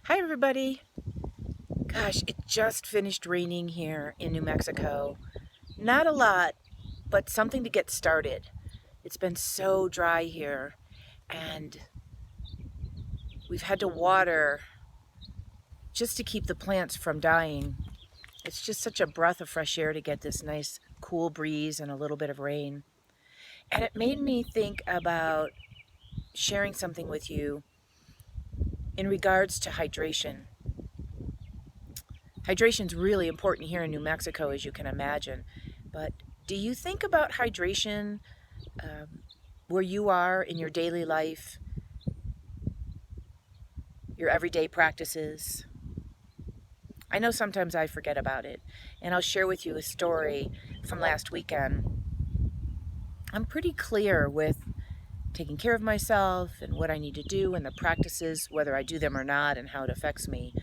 Hi everybody. Gosh, it just finished raining here in New Mexico. Not a lot, but something to get started. It's been so dry here and we've had to water just to keep the plants from dying. It's just such a breath of fresh air to get this nice cool breeze and a little bit of rain. And it made me think about sharing something with you in regards to hydration. Hydration is really important here in New Mexico, as you can imagine. But do you think about hydration where you are in your daily life, your everyday practices? I know sometimes I forget about it, and I'll share with you a story from last weekend. I'm pretty clear with taking care of myself and what I need to do and the practices, whether I do them or not, and how it affects me.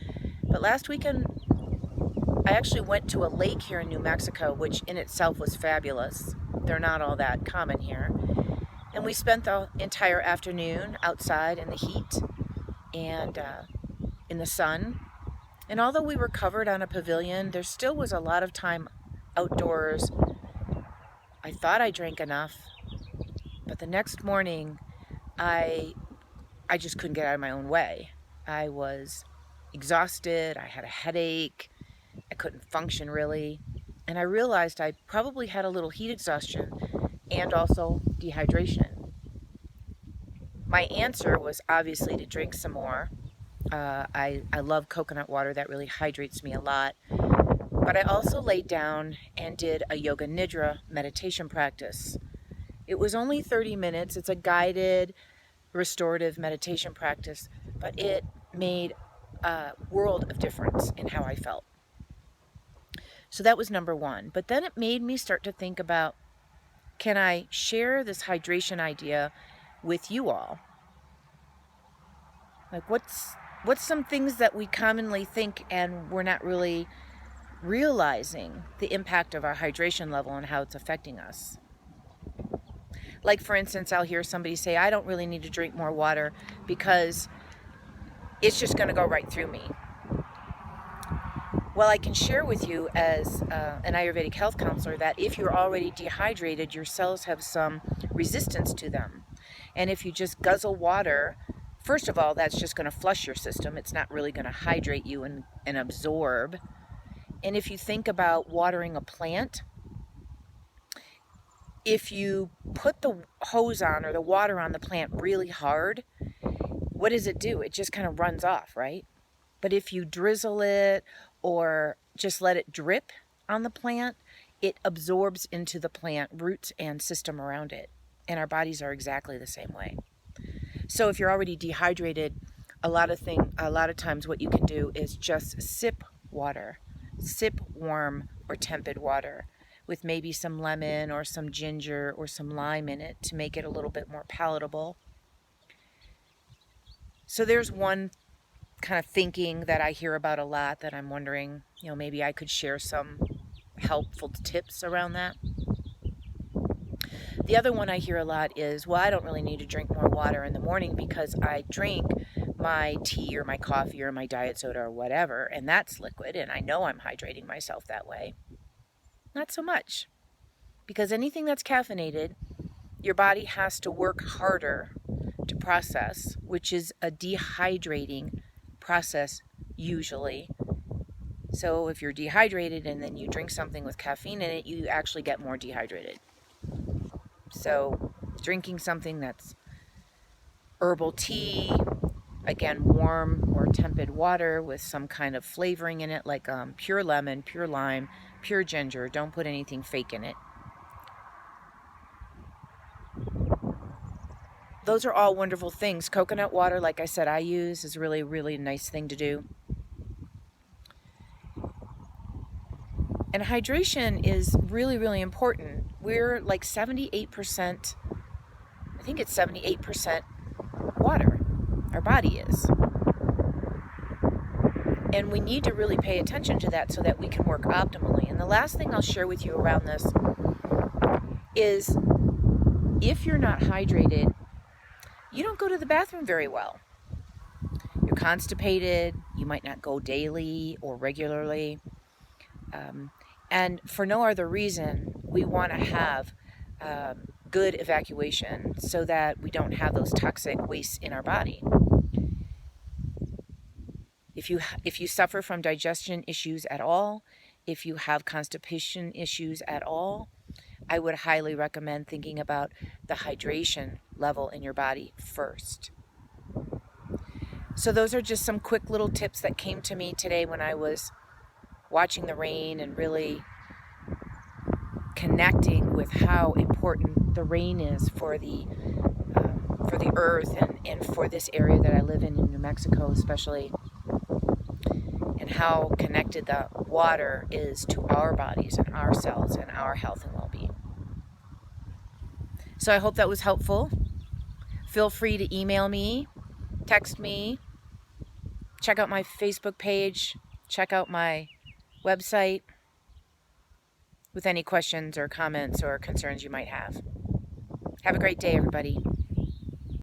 But last weekend, I actually went to a lake here in New Mexico, which in itself was fabulous. They're not all that common here. And we spent the entire afternoon outside in the heat and in the sun. And although we were covered on a pavilion, there still was a lot of time outdoors. I thought I drank enough, but the next morning, I just couldn't get out of my own way. I was exhausted, I had a headache, I couldn't function really, and I realized I probably had a little heat exhaustion and also dehydration. My answer was obviously to drink some more. I love coconut water, that really hydrates me a lot. But I also laid down and did a yoga nidra meditation practice. It was only 30 minutes. It's a guided restorative meditation practice, but it made a world of difference in how I felt. So that was number one. But then it made me start to think about, can I share this hydration idea with you all? Like what's some things that we commonly think and we're not really realizing the impact of our hydration level and how it's affecting us? Like, for instance, I'll hear somebody say, I don't really need to drink more water because it's just going to go right through me. Well, I can share with you as an Ayurvedic health counselor that if you're already dehydrated, your cells have some resistance to them. And if you just guzzle water, first of all, that's just going to flush your system. It's not really going to hydrate you and absorb. And if you think about watering a plant, if you put the hose on or the water on the plant really hard, what does it do? It just kind of runs off, right? But if you drizzle it or just let it drip on the plant, it absorbs into the plant roots and system around it. And our bodies are exactly the same way. So if you're already dehydrated, a lot of times what you can do is just sip water, sip warm or tepid water with maybe some lemon or some ginger or some lime in it to make it a little bit more palatable. So there's one kind of thinking that I hear about a lot that I'm wondering, maybe I could share some helpful tips around that. The other one I hear a lot is, well, I don't really need to drink more water in the morning because I drink my tea or my coffee or my diet soda or whatever, and that's liquid, and I know I'm hydrating myself that way. Not so much, because anything that's caffeinated, your body has to work harder to process, which is a dehydrating process usually. So if you're dehydrated and then you drink something with caffeine in it, you actually get more dehydrated. So drinking something that's herbal tea, again, warm or tepid water with some kind of flavoring in it, like pure lemon, pure lime, pure ginger. Don't put anything fake in it. Those are all wonderful things. Coconut water, like I said, I use is really, really nice thing to do. And hydration is really, really important. We're like 78%, I think it's 78% water. Our body is. And we need to really pay attention to that so that we can work optimally. And the last thing I'll share with you around this is if you're not hydrated, you don't go to the bathroom very well. You're constipated, You might not go daily or regularly. And for no other reason, we want to have good evacuation so that we don't have those toxic wastes in our body. If you suffer from digestion issues at all, if you have constipation issues at all, I would highly recommend thinking about the hydration level in your body first. So those are just some quick little tips that came to me today when I was watching the rain and really connecting with how important the rain is for the earth and for this area that I live in New Mexico especially, and how connected the water is to our bodies and our cells and our health and well-being. So I hope that was helpful. Feel free to email me, text me, check out my Facebook page, check out my website with any questions or comments or concerns you might have. Have a great day, everybody.